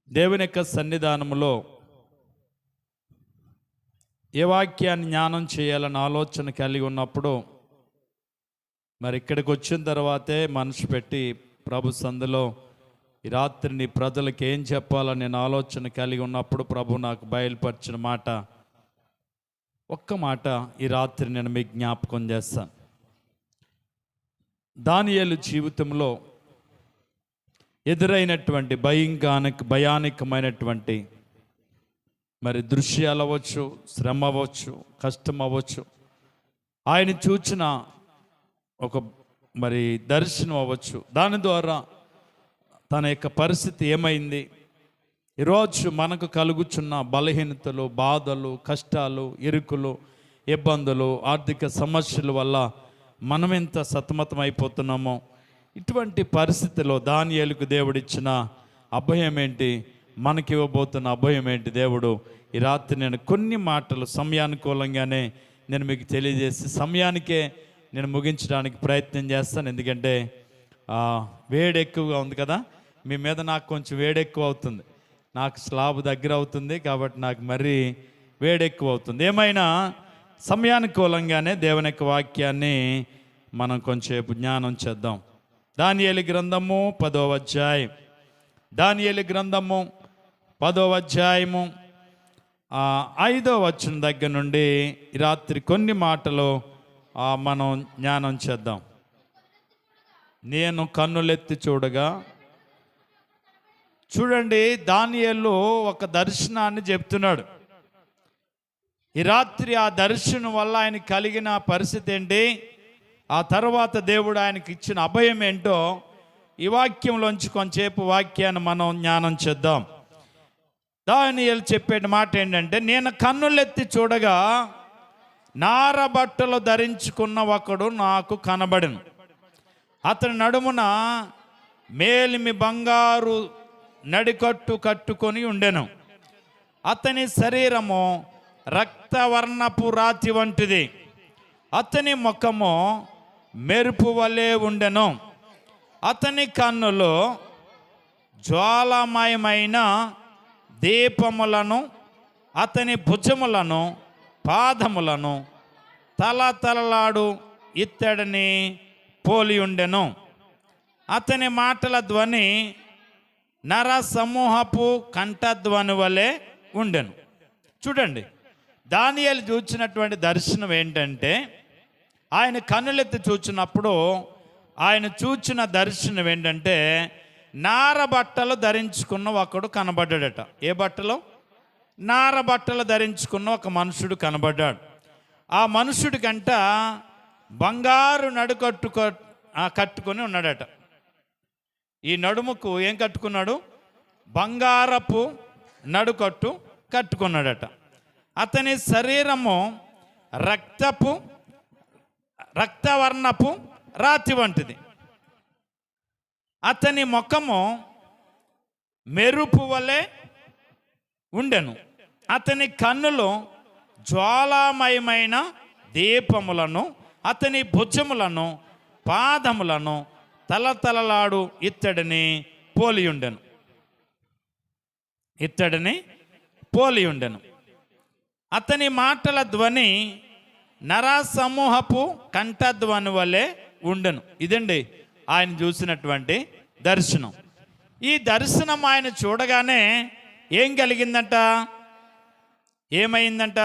దేవుని యొక్క సన్నిధానంలో ఏ వాక్యాన్ని జ్ఞానం చేయాలని ఆలోచన కలిగి ఉన్నప్పుడు మరి ఇక్కడికి వచ్చిన తర్వాతే మనసు పెట్టి ప్రభు సందులో ఈ రాత్రి నీ ప్రజలకు ఏం చెప్పాలని నేను ఆలోచన కలిగి ఉన్నప్పుడు ప్రభు నాకు బయలుపరిచిన మాట, ఒక్క మాట ఈ రాత్రి నేను మీకు జ్ఞాపకం చేస్తాను. దానియేలు జీవితంలో ఎదురైనటువంటి భయానకమైనటువంటి మరి దృశ్యాలు అవ్వచ్చు, శ్రమ అవ్వచ్చు, కష్టం అవ్వచ్చు, ఆయన చూచిన ఒక మరి దర్శనం అవ్వచ్చు, దాని ద్వారా తన యొక్క పరిస్థితి ఏమైంది, ఈరోజు మనకు కలుగుచున్న బలహీనతలు, బాధలు, కష్టాలు, ఇరుకులు, ఇబ్బందులు, ఆర్థిక సమస్యల వల్ల మనం ఎంత సతమతం అయిపోతున్నామో, ఇటువంటి పరిస్థితిలో దానియేలుకు దేవుడిచ్చిన అభయం ఏంటి, మనకి ఇవ్వబోతున్న అభయం ఏంటి, దేవుడు ఈ రాత్రి నేను కొన్ని మాటలు సమయానుకూలంగానే నేను మీకు తెలియజేసి సమయానికే నేను ముగించడానికి ప్రయత్నం చేస్తాను. ఎందుకంటే వేడి ఎక్కువగా ఉంది కదా, మీ మీద నాకు కొంచెం వేడి ఎక్కువ అవుతుంది, నాకు స్లాబ్ దగ్గర అవుతుంది కాబట్టి నాకు మరీ వేడి ఎక్కువ అవుతుంది. ఏమైనా సమయానుకూలంగానే దేవుని యొక్క వాక్యాన్ని మనం కొంచెంసేపు జ్ఞానం చేద్దాం. దానియేలు గ్రంథము 10వ అధ్యాయం, దానియేలు గ్రంథము 10వ అధ్యాయము 5వ వచనం దగ్గర నుండి ఈ రాత్రి కొన్ని మాటలు మనం జ్ఞానం చేద్దాం. నేను కన్నులెత్తి చూడగా, చూడండి, దానియేలు ఒక దర్శనాన్ని చెప్తున్నాడు. ఈ రాత్రి ఆ దర్శనం వల్ల ఆయన కలిగిన పరిస్థితి ఏంటి, ఆ తర్వాత దేవుడు ఆయనకి ఇచ్చిన అభయం ఏంటో ఈ వాక్యంలోంచి కొంచెంసేపు వాక్యాన్ని మనం జ్ఞానం చేద్దాం. దానియేలు చెప్పే మాట ఏంటంటే, నేను కన్నులెత్తి చూడగా నార బట్టలు ధరించుకున్న ఒకడు నాకు కనబడెను. అతని నడుమున మేలిమి బంగారు నడికట్టు కట్టుకొని ఉండెను. అతని శరీరము రక్తవర్ణపు రాతి వంటిది, అతని ముఖము మెరుపు వలె ఉండెను. అతని కన్నులు జ్వాలామయమైన దీపములను, అతని భుజములను, పాదములను తలతలలాడు ఇత్తడిని పోలి ఉండెను. అతని మాటల ధ్వని నర సమూహపు కంఠధ్వని వలె ఉండెను. చూడండి, దానియేలు చూచినటువంటి దర్శనం ఏంటంటే, ఆయన కన్నులెత్తి చూచినప్పుడు ఆయన చూచిన దర్శనం ఏంటంటే, నార బట్టలు ధరించుకున్న ఒకడు కనబడ్డాడట. ఏ బట్టలు? నార బట్టలు ధరించుకున్న ఒక మనుషుడు కనబడ్డాడు. ఆ మనుషుడి కంట బంగారు కట్టుకొని ఉన్నాడట. ఈ నడుముకు ఏం కట్టుకున్నాడు? బంగారపు నడుకట్టు కట్టుకున్నాడట. అతని శరీరము రక్తవర్ణపు రాతి వంటిది, అతని ముఖము మెరుపు వలె ఉండెను. అతని కన్నులు జ్వాలామయమైన దీపములను, అతని భుజములను, పాదములను తలతలలాడు ఇత్తడిని పోలి ఉండెను. అతని మాటల ధ్వని నరసమూహపు కంఠధ్వని వలె ఉండెను. ఇదండి ఆయన చూసినటువంటి దర్శనం. ఈ దర్శనం ఆయన చూడగానే ఏం కలిగిందంట, ఏమైందంట?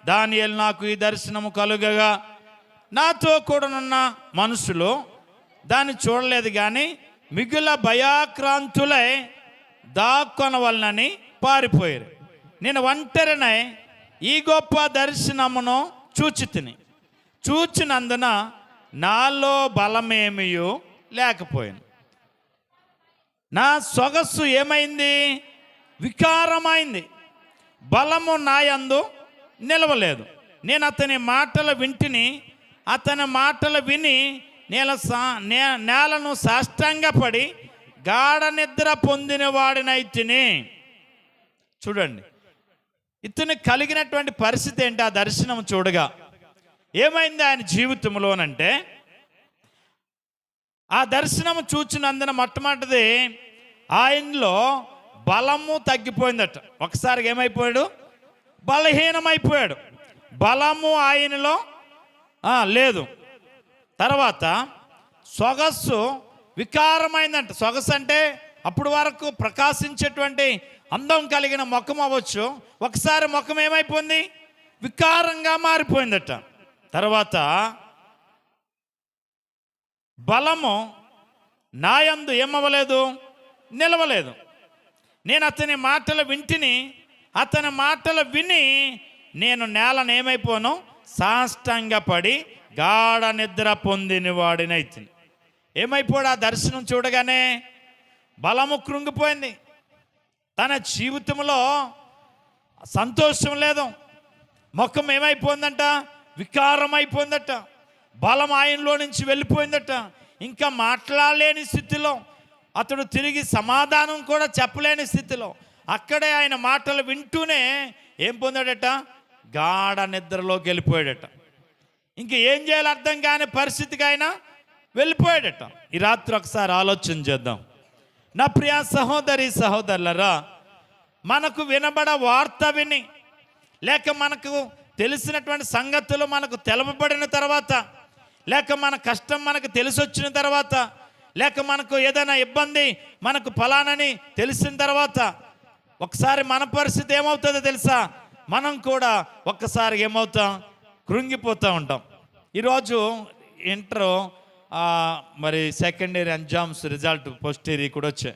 దానియేలు నాకు ఈ దర్శనము కలుగగా నాతో కూడానున్న మనుషులు దాన్ని చూడలేదు కానీ మిగుల భయాక్రాంతులై దాక్కొనవలనని పారిపోయారు. నేను ఒంటరినై ఈ గొప్ప దర్శనమును చూచినందున నాలో బలమేమియో లేకపోయాను. నా సొగసు ఏమైంది? వికారమైంది. బలము నాయందు నిలవలేదు. నేను అతని మాటలు అతని మాటలు విని నేలను సాష్టాంగపడి గాఢ నిద్ర పొందిన వాడినైతిని. చూడండి, ఇతను కలిగినటువంటి పరిస్థితి ఏంటి? ఆ దర్శనం చూడగా ఏమైంది ఆయన జీవితంలోనంటే, ఆ దర్శనం చూచినందున మొట్టమొదటిది ఆయనలో బలము తగ్గిపోయిందట. ఒకసారి ఏమైపోయాడు? బలహీనమైపోయాడు. బలము ఆయనలో లేదు. తర్వాత సొగస్సు వికారమైందంట. సొగసు అంటే అప్పుడు వరకు ప్రకాశించేటువంటి అందం కలిగిన ముఖం అవ్వచ్చు, ఒకసారి ముఖం ఏమైపోయింది? వికారంగా మారిపోయిందట. తర్వాత బలము నాయందు ఏమవ్వలేదు, నిలవలేదు. నేను అతని మాటలు వింటిని, అతని మాటలు విని నేను నేలను ఏమైపోను, సాష్టాంగపడి గాఢ నిద్ర పొందిన వాడినైతిని. ఏమైపోయాడు? ఆ దర్శనం చూడగానే బలము కృంగిపోయింది. తన జీవితంలో సంతోషం లేదు. ముఖం ఏమైపోయిందంట? వికారం అయిపోయిందట. బలం ఆయనలో నుంచి వెళ్ళిపోయిందట. ఇంకా మాట్లాడలేని స్థితిలో, అతడు తిరిగి సమాధానం కూడా చెప్పలేని స్థితిలో, అక్కడే ఆయన మాటలు వింటూనే ఏం పొందాడట? గాఢ నిద్రలోకి వెళ్ళిపోయాడట. ఇంక ఏం చేయాలో అర్థం కాని పరిస్థితికి ఆయన వెళ్ళిపోయాడట. ఈ రాత్రి ఒకసారి ఆలోచన చేద్దాం. నా ప్రియ సహోదరి సహోదరులరా, మనకు వినబడ వార్త విని, లేక మనకు తెలిసినటువంటి సంగతులు మనకు తెలపబడిన తర్వాత, లేక మన కష్టం మనకు తెలిసొచ్చిన తర్వాత, లేక మనకు ఏదైనా ఇబ్బంది మనకు ఫలానని తెలిసిన తర్వాత ఒకసారి మన పరిస్థితి ఏమవుతుందో తెలుసా? మనం కూడా ఒక్కసారి ఏమవుతాం? కృంగిపోతూ ఉంటాం. ఈరోజు ఇంటర్ మరి second year exams result first year కూడా వచ్చాయి.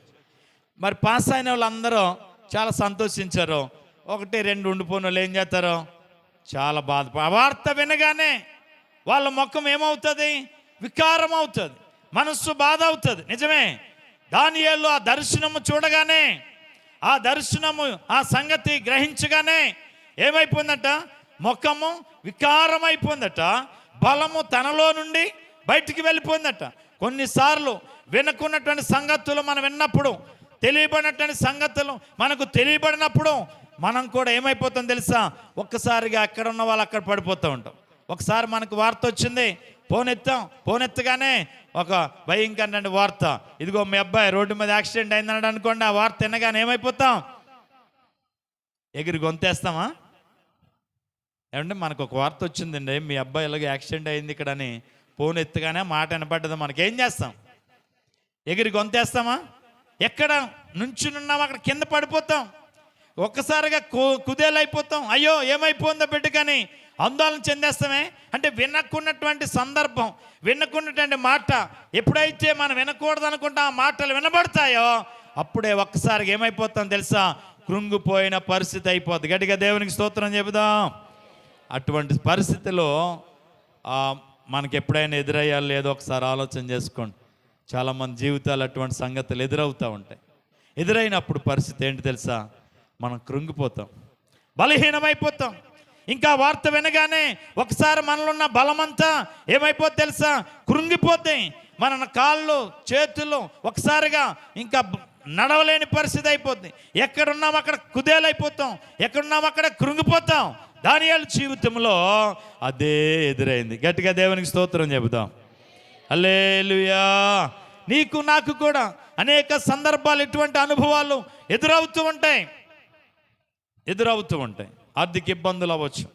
మరి పాస్ అయిన వాళ్ళందరూ చాలా సంతోషించారు. 1, 2 ఉండిపోయిన వాళ్ళు ఏం చేస్తారు? చాలా బాధ. వార్త వినగానే వాళ్ళ ముఖం ఏమవుతుంది? వికారం అవుతుంది, మనస్సు బాధ అవుతుంది. నిజమే. దానియేలు ఆ దర్శనము చూడగానే, ఆ దర్శనము ఆ సంగతి గ్రహించగానే ఏమైపోయిందట? ముఖము వికారం అయిపోయిందట. బలము తనలో నుండి బయటికి వెళ్ళిపోయిందట. కొన్నిసార్లు వినుకున్నటువంటి సంగతులు మనం విన్నప్పుడు, తెలియబడినటువంటి సంగతులు మనకు తెలియబడినప్పుడు మనం కూడా ఏమైపోతాం తెలుసా? ఒక్కసారిగా అక్కడ ఉన్న వాళ్ళు అక్కడ పడిపోతూ ఉంటాం. ఒకసారి మనకు వార్త వచ్చింది, ఫోన్ ఎత్తగానే ఒక భయంకరమైన వార్త, ఇదిగో మీ అబ్బాయి రోడ్డు మీద యాక్సిడెంట్ అయిందన్నాడు అనుకోండి. ఆ వార్త వినగానే ఏమైపోతాం? ఎగిరి గొంతేస్తామా? ఏమంటే మనకు ఒక వార్త వచ్చిందండి, మీ అబ్బాయి ఇలాగ యాక్సిడెంట్ అయింది ఇక్కడ అని. ఫోన్ ఎత్తగానే మాట వినపడ్డది, మనకేం చేస్తాం? ఎగిరి గొంతేస్తామా? ఎక్కడ నుంచునున్నాం అక్కడ కింద పడిపోతాం. ఒక్కసారిగా కుదేలైపోతాం. అయ్యో ఏమైపోయిందో బిడ్డకని ఆందోళన చెందేస్తామే. అంటే వినకున్నటువంటి సందర్భం, వినకున్నటువంటి మాట ఎప్పుడైతే మనం వినకూడదు అనుకుంటా ఆ మాటలు వినబడతాయో అప్పుడే ఒక్కసారిగా ఏమైపోతాం తెలుసా? కృంగిపోయిన పరిస్థితి అయిపోద్ది. గట్టిగా దేవునికి స్తోత్రం చెబుదాం. అటువంటి పరిస్థితిలో మనకి ఎప్పుడైనా ఎదురయ్యాలో లేదో ఒకసారి ఆలోచన చేసుకోండి. చాలామంది జీవితాలు అటువంటి సంగతులు ఎదురవుతూ ఉంటాయి. ఎదురైనప్పుడు పరిస్థితి ఏంటి తెలుసా? మనం కృంగిపోతాం, బలహీనమైపోతాం. ఇంకా వార్త వినగానే ఒకసారి మనలో ఉన్న బలమంతా ఏమైపోద్ది తెలుసా? కృంగిపోతాయి. మన కాళ్ళు చేతులు ఒకసారిగా ఇంకా నడవలేని పరిస్థితి అయిపోద్ది. ఎక్కడున్నాం అక్కడ కుదేలైపోతాం, ఎక్కడున్నాం అక్కడ కృంగిపోతాం. దానియేలు జీవితంలో అదే ఎదురైంది. గట్టిగా దేవునికి స్తోత్రం చెబుదాం. హల్లెలూయా. నీకు నాకు కూడా అనేక సందర్భాలు ఇటువంటి అనుభవాలు ఎదురవుతూ ఉంటాయి. ఆర్థిక ఇబ్బందులు అవ్వచ్చు,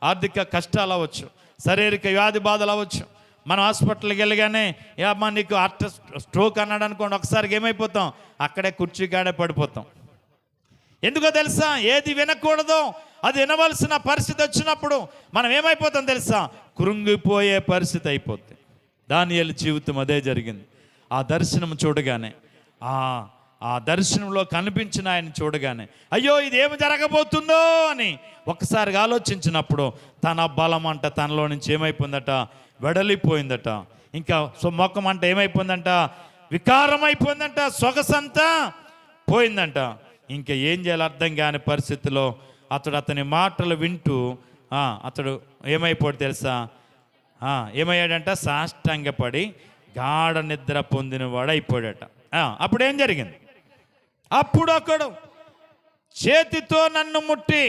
ఆర్థిక కష్టాలు అవ్వచ్చు, శారీరక వ్యాధి బాధలు అవ్వచ్చు. మనం హాస్పిటల్కి వెళ్ళగానే అమ్మా నీకు హార్ట్ స్ట్రోక్ అన్నాడు అనుకోండి, ఒకసారికి ఏమైపోతాం? అక్కడే కుర్చీ కాడే పడిపోతాం. ఎందుకో తెలుసా? ఏది వినకూడదో అది వినవలసిన పరిస్థితి వచ్చినప్పుడు మనం ఏమైపోతాం తెలుసా? కృంగిపోయే పరిస్థితి అయిపోద్ది. దానియేలు జీవితం అదే జరిగింది. ఆ దర్శనం చూడగానే, ఆ దర్శనంలో కనిపించిన ఆయన చూడగానే అయ్యో ఇది ఏమి జరగబోతుందో అని ఒక్కసారిగా ఆలోచించినప్పుడు తన బలం అంట తనలో నుంచి ఏమైపోయిందట? వెడలిపోయిందట. ఇంకా ముఖం అంట ఏమైపోయిందంట? వికారం అయిపోయిందంట. సొగసంతా పోయిందంట. ఇంకా ఏం చేయాలి అర్థం కాని పరిస్థితిలో అతని మాటలు వింటూ అతడు ఏమైపోయాడు తెలుసా? ఏమయ్యాడంట? సాష్టాంగపడి గాఢ నిద్ర పొందిన వాడు అయిపోయాడట. అప్పుడు ఏం జరిగింది? అప్పుడు ఒకడు చేతితో నన్ను ముట్టి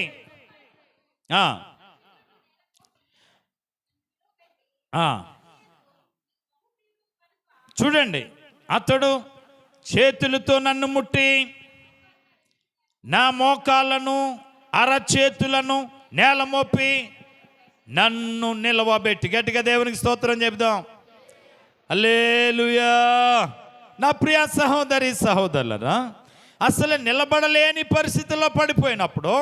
చూడండి, అతడు చేతులతో నన్ను ముట్టి నా మోకాళ్ళను అరచేతులను నేల మోపి నన్ను నిలవబెట్టి. గట్టిగా దేవునికి స్తోత్రం చెబుదాం. హల్లెలూయా. నా ప్రియ సహోదరి సహోదరులరా, అసలు నిలబడలేని పరిస్థితుల్లో పడిపోయినప్పుడు,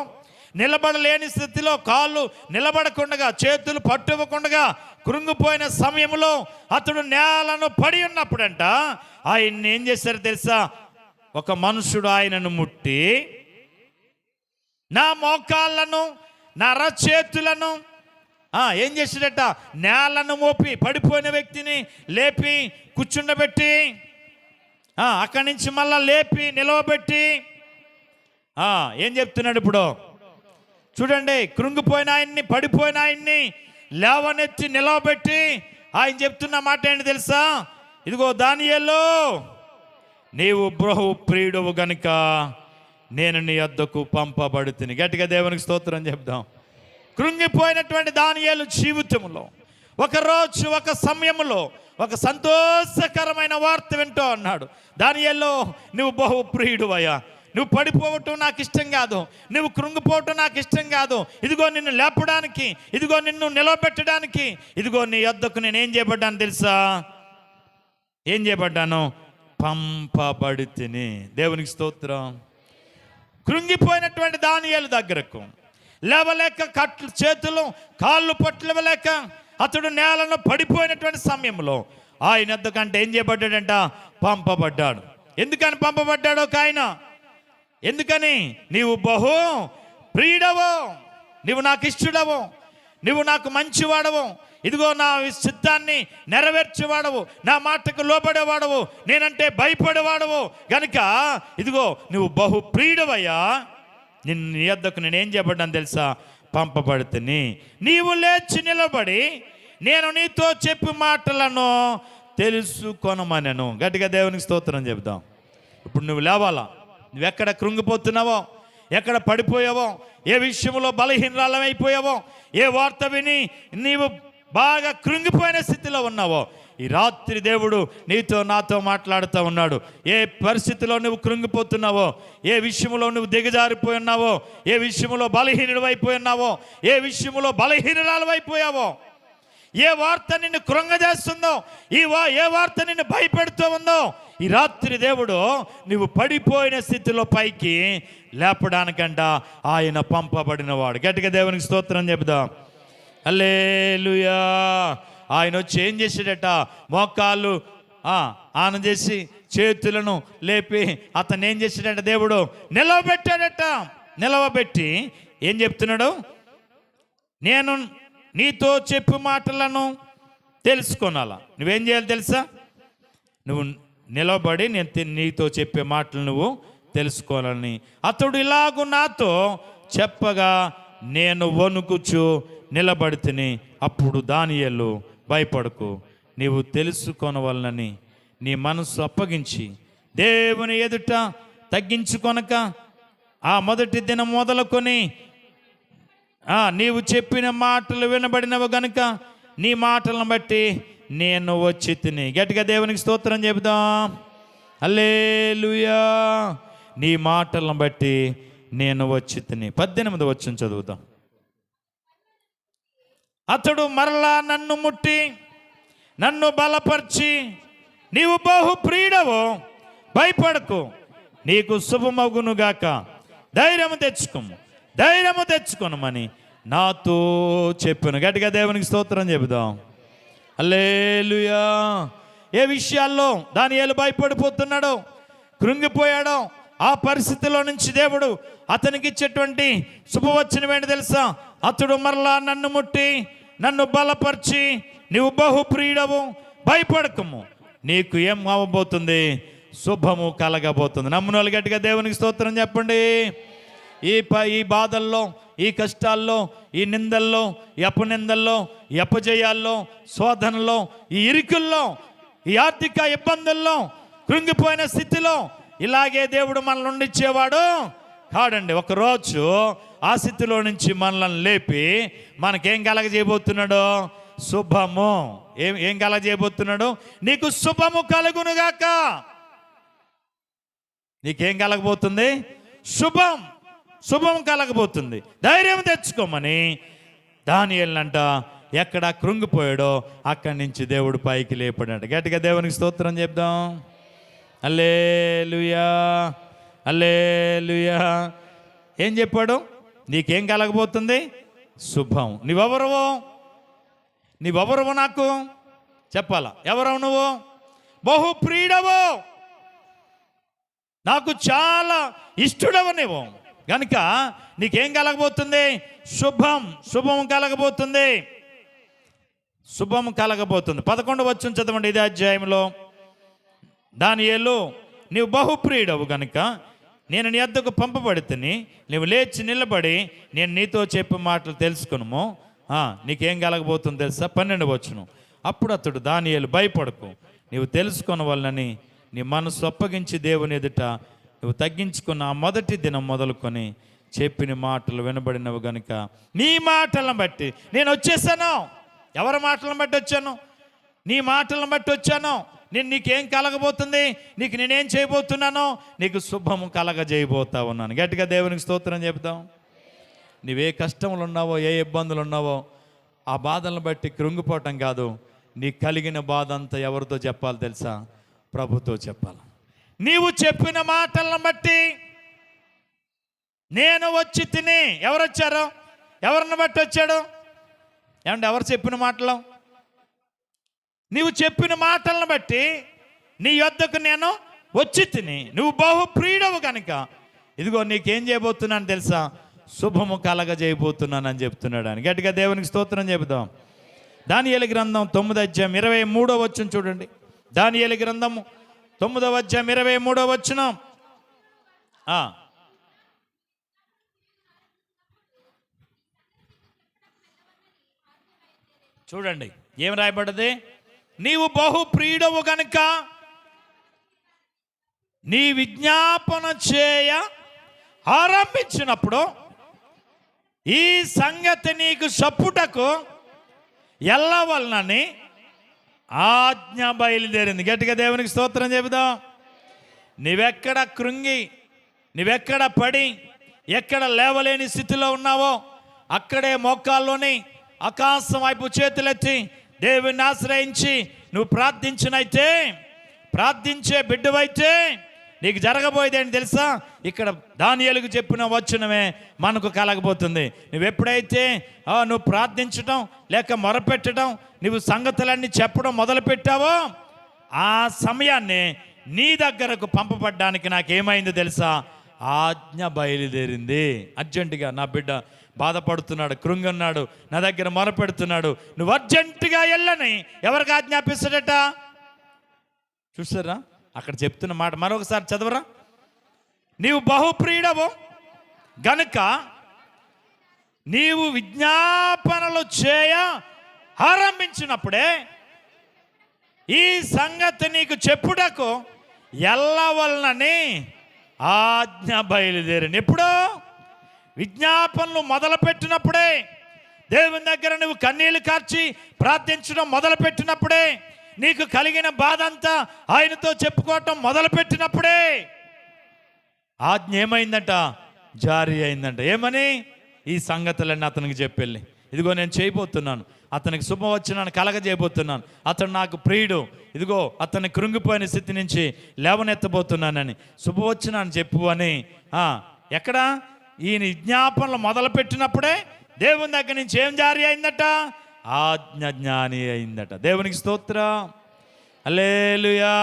నిలబడలేని స్థితిలో కాళ్ళు నిలబడకుండా, చేతులు పట్టుకోకుండా కృంగిపోయిన సమయంలో అతడు నేలను పడి ఉన్నప్పుడంట ఆయన్ని ఏం చేశారు తెలుసా? ఒక మనుషుడు ఆయనను ముట్టి నా మోకాళ్ళను నా అరచేతులను ఏం చేశాడట? నేలను మోపి పడిపోయిన వ్యక్తిని లేపి కూర్చుండబెట్టి అక్కడి నుంచి మళ్ళా లేపి నిలవబెట్టి ఏం చెప్తున్నాడు ఇప్పుడు చూడండి. కృంగిపోయిన ఆయన్ని, పడిపోయిన ఆయన్ని లేవనెత్తి నిలవబెట్టి ఆయన చెప్తున్న మాట ఏంటి తెలుసా? ఇదిగో దానియేలు, నీవు బహు ప్రియుడవు గనుక నేను నీ వద్దకు పంపబడుతుని. గట్టిగా దేవునికి స్తోత్రం చెప్దాం. కృంగిపోయినటువంటి దానియేలు జీవితంలో ఒకరోజు ఒక సమయంలో ఒక సంతోషకరమైన వార్త వింటూ అన్నాడు. దానియేలు, నువ్వు బహు ప్రియుడువయ్యా, నువ్వు పడిపోవటం నాకు ఇష్టం కాదు, నువ్వు కృంగిపోవటం నాకు ఇష్టం కాదు. ఇదిగో నిన్ను లేపడానికి, ఇదిగో నిన్ను నిలబెట్టడానికి, ఇదిగో నీ వద్దకు నేను ఏం చేయబడ్డాను తెలుసా? ఏం చేయబడ్డాను? పంపబడితిని. దేవునికి స్తోత్రం. కృంగిపోయినటువంటి దానియేలు దగ్గరకు లేవలేక, చేతులు కాళ్ళు పట్టులేక అతడు నేలను పడిపోయినటువంటి సమయంలో ఆయన వద్దకంటే ఏం చేయబడ్డాడంట? పంపబడ్డాడు. ఎందుకని పంపబడ్డాడు ఒక ఆయన? ఎందుకని? నీవు బహు ప్రియుడవు, నువ్వు నాకు ఇష్టడవు, నువ్వు నాకు మంచివాడవు, ఇదిగో నా చిత్తాన్ని నెరవేర్చేవాడవు, నా మాటకు లోబడేవాడవు, నేనంటే భయపడేవాడవు గనుక ఇదిగో నువ్వు బహు ప్రియుడవయ్యా, నీ వద్దకు నేనేం చేయబడ్డాను తెలుసా? పంపబడితిని. నీవు లేచి నిలబడి నేను నీతో చెప్పి మాటలను తెలుసుకొనమనెను. గట్టిగా దేవునికి స్తోత్రం చెబుదాం. ఇప్పుడు నువ్వు లేవాలా? నువ్వెక్కడ కృంగిపోతున్నావో, ఎక్కడ పడిపోయావో, ఏ విషయంలో బలహీనరాలమైపోయావో, ఏ వార్త విని నీవు బాగా కృంగిపోయిన స్థితిలో ఉన్నావో, ఈ రాత్రి దేవుడు నీతో నాతో మాట్లాడుతూ ఉన్నాడు. ఏ పరిస్థితిలో నువ్వు కృంగిపోతున్నావో, ఏ విషయంలో నువ్వు దిగజారిపోయి ఉన్నావో, ఏ విషయంలో బలహీనుడు అయిపోయి ఉన్నావో, ఏ విషయంలో బలహీనురాలు అయిపోయావో, ఏ వార్త నిన్ను కృంగజేస్తుందో, ఏ వార్త నిన్ను భయపెడుతూ ఉందో, ఈ రాత్రి దేవుడు నువ్వు పడిపోయిన స్థితిలో పైకి లేపడానికంట ఆయన పంపబడినవాడు. గట్టిగా దేవునికి స్తోత్రం చెబుదాం. హల్లెలూయా. ఆయన వచ్చి ఏం చేశాడట? మోకాళ్ళు ఆన చేసి చేతులను లేపి అతను ఏం చేశాడట? దేవుడు నిలవబెట్టాడట. నిలవబెట్టి ఏం చెప్తున్నాడు? నేను నీతో చెప్పు మాటలను తెలుసుకొనాలా. నువ్వేం చేయాలి తెలుసా? నువ్వు నిలబడి నేను నీతో చెప్పే మాటలు నువ్వు తెలుసుకోవాలని అతడు ఇలాగూ నాతో చెప్పగా నేను వణుకుచు నిలబడితిని. అప్పుడు దానియేలు, భయపడకు, నీవు తెలుసుకొనవలనని నీ మనసు అప్పగించి దేవుని ఎదుట తగ్గించుకొనక ఆ మొదటి దినం మొదలుకొని నీవు చెప్పిన మాటలు వినబడినవి గనుక నీ మాటలను బట్టి నేను వచ్చి తిని. గట్టిగా దేవునికి స్తోత్రం చెబుదాం. హల్లెలూయా. నీ మాటలను బట్టి నేను వచ్చి తిని. 18వ వచనం చదువుదాం. అతడు మరలా నన్ను ముట్టి నన్ను బలపరిచి, నీవు బహు ప్రియుడవు, భయపడకు, నీకు శుభమగునుగాక, ధైర్యము తెచ్చుకొనమని నాతో చెప్పాను. గట్టిగా దేవునికి స్తోత్రం చెబుదాం. హల్లెలూయా. ఏ విషయాల్లో దానియేలు భయపడిపోతున్నాడో, కృంగిపోయాడో, ఆ పరిస్థితిలో నుంచి దేవుడు అతనికి ఇచ్చేటువంటి శుభవచనం ఏంటి తెలుసా? అతడు మరలా నన్ను ముట్టి నన్ను బలపరిచి, నీవు బహు ప్రియుడవు, భయపడకము, నీకు ఏం అవ్వబోతుంది? శుభము కలగబోతుంది. నమ్మున వాళ్ళు గట్టిగా దేవునికి స్తోత్రం చెప్పండి. ఈ బాధల్లో, ఈ కష్టాల్లో, ఈ నిందల్లో, ఈ అపనిందల్లో, ఈ అపజయాల్లో, శోధనలో, ఈ ఇరుకుల్లో, ఈ ఆర్థిక ఇబ్బందుల్లో, కృంగిపోయిన స్థితిలో ఇలాగే దేవుడు మనల్ని ఉండిచ్చేవాడు కాడండి. ఒకరోజు ఆ స్థితిలో నుంచి మనల్ని లేపి మనకేం కలగజేయబోతున్నాడు? శుభము. ఏం కలగజేయబోతున్నాడు? నీకు శుభము కలుగునుగాక. నీకేం కలగబోతుంది? శుభం. శుభం కలగబోతుంది, ధైర్యం తెచ్చుకోమని దానియేలునంట ఎక్కడ కృంగిపోయాడో అక్కడి నుంచి దేవుడు పైకి లేపడాడు. గట్టిగా దేవునికి స్తోత్రం చెప్దాం. హల్లెలూయా, హల్లెలూయా. ఏం చెప్పాడు? నీకేం కలగబోతుంది? శుభం. నీవెవరువో నాకు చెప్పాలా? ఎవరవు నువ్వు? బహుప్రియుడవు, నాకు చాలా ఇష్టడవు నువ్వు కనుక నీకేం కలగబోతుంది? శుభం కలగబోతుంది, శుభం కలగబోతుంది. 11వ వచనం చదవండి ఇదే అధ్యాయంలో. దానియేలు, నీవు బహుప్రియుడవు గనుక నేను నీ వద్దకు పంపబడితిని, నువ్వు లేచి నిలబడి నేను నీతో చెప్పే మాటలు తెలుసుకును. నీకేం కలగబోతుంది తెలుసా? 12వ వచనం. అప్పుడు అతడు, దానియేలు భయపడకు, నీవు తెలుసుకున్న వాళ్ళని నీ మనసు అప్పగించి దేవుని ఎదుట నువ్వు తగ్గించుకున్న ఆ మొదటి దినం మొదలుకొని చెప్పిన మాటలు వినబడినవు గనుక నీ మాటలను బట్టి నేను వచ్చేసాను. ఎవరి మాటలను బట్టి వచ్చాను? నీ మాటలను బట్టి వచ్చాను. నీకేం కలగబోతుంది? నేనేం చేయబోతున్నానో నీకు శుభము కలగజేయబోతా ఉన్నాను. గట్టిగా దేవునికి స్తోత్రం చెప్తాం. నీవే కష్టములు ఉన్నావో, ఏ ఇబ్బందులు ఉన్నావో, ఆ బాధలను బట్టి కృంగిపోవటం కాదు. నీకు కలిగిన బాధ అంతా ఎవరితో చెప్పాలి తెలుసా? ప్రభుతో చెప్పాలి. నీవు చెప్పిన మాటలను బట్టి నేను వచ్చి తిని. ఎవరు వచ్చారు? ఎవరిని బట్టి వచ్చాడు? ఏమంటే ఎవరు చెప్పిన మాటలు? నీవు చెప్పిన మాటలను బట్టి నీ యొద్దకు నేను వచ్చి తిని. నువ్వు బహుప్రియుడవు కనుక ఇదిగో నీకేం చేయబోతున్నాను తెలుసా? శుభము కలగజేయబోతున్నానని చెప్తున్నాడు అని. గట్టిగా దేవునికి స్తోత్రం చెబుదాం. దానియేలు గ్రంథం 9వ అధ్యాయం 23వ వచనం చూడండి. దానియేలు గ్రంథము 9వ అధ్యాయం 23వ వచనం. చూడండి ఏం రాయబడ్డది? నీవు బహుప్రియుడవు గనుక నీ విజ్ఞాపన చేయ ఆరంభించినప్పుడు ఈ సంగతి నీకు చెప్పుటకు ఎల్లవలనని ఆజ్ఞ బయలుదేరింది. గట్టిగా దేవునికి స్తోత్రం చెబుదాం. నీవెక్కడ కృంగి, నీవెక్కడ పడి, ఎక్కడ లేవలేని స్థితిలో ఉన్నావో అక్కడే మోకాల్లోని ఆకాశం వైపు చేతులెత్తి దేవుని ఆశ్రయించి నువ్వు ప్రార్థించే బిడ్డవైతే నీకు జరగబోయేది ఏంటి తెలుసా? ఇక్కడ దానియేలుకు చెప్పిన వచనమే మనకు కలగబోతుంది. నువ్వెప్పుడైతే నువ్వు ప్రార్థించడం లేక మొరపెట్టడం, నువ్వు సంగతులన్నీ చెప్పడం మొదలుపెట్టావో ఆ సమయాన్ని నీ దగ్గరకు పంపబడ్డానికి నాకేమైందో తెలుసా? ఆజ్ఞ బయలుదేరింది. అర్జెంటుగా నా బిడ్డ బాధపడుతున్నాడు, కృంగున్నాడు, నా దగ్గర మొరపెడుతున్నాడు, నువ్వు అర్జెంటుగా వెళ్ళని ఎవరికి ఆజ్ఞాపిస్తాడట? చూసారా అక్కడ చెప్తున్న మాట మరొకసారి చదవరా. నీవు బహుప్రియుడవు గనుక నీవు విజ్ఞాపనలు చేయ ఆరంభించినప్పుడే ఈ సంగతి నీకు చెప్పుటకు ఎల్లవలనని ఆజ్ఞ బయలుదేరిన. ఎప్పుడో విజ్ఞాపనలు మొదలుపెట్టినప్పుడే, దేవుని దగ్గర నువ్వు కన్నీళ్లు కార్చి ప్రార్థించడం మొదలుపెట్టినప్పుడే, నీకు కలిగిన బాధ అంతా ఆయనతో చెప్పుకోవటం మొదలుపెట్టినప్పుడే ఆజ్ఞ ఏమైందంట? జారీ అయిందంట. ఏమని? ఈ సంగతులన్నీ అతనికి చెప్పెళ్ళి, ఇదిగో నేను చేయబోతున్నాను, అతనికి శుభవచనాన్ని కలగజేయబోతున్నాను, అతను నాకు ప్రియుడు, ఇదిగో అతన్ని కృంగిపోయిన స్థితి నుంచి లేవనెత్తబోతున్నానని శుభవచనాన్ని చెప్పు అని. ఎక్కడ? ఈయన విజ్ఞాపనలు మొదలుపెట్టినప్పుడే దేవుని దగ్గర నుంచి ఏం జారీ అయిందట? ఆజ్ఞ జ్ఞాని అయిందట. దేవునికి స్తోత్రం. హల్లెలూయా.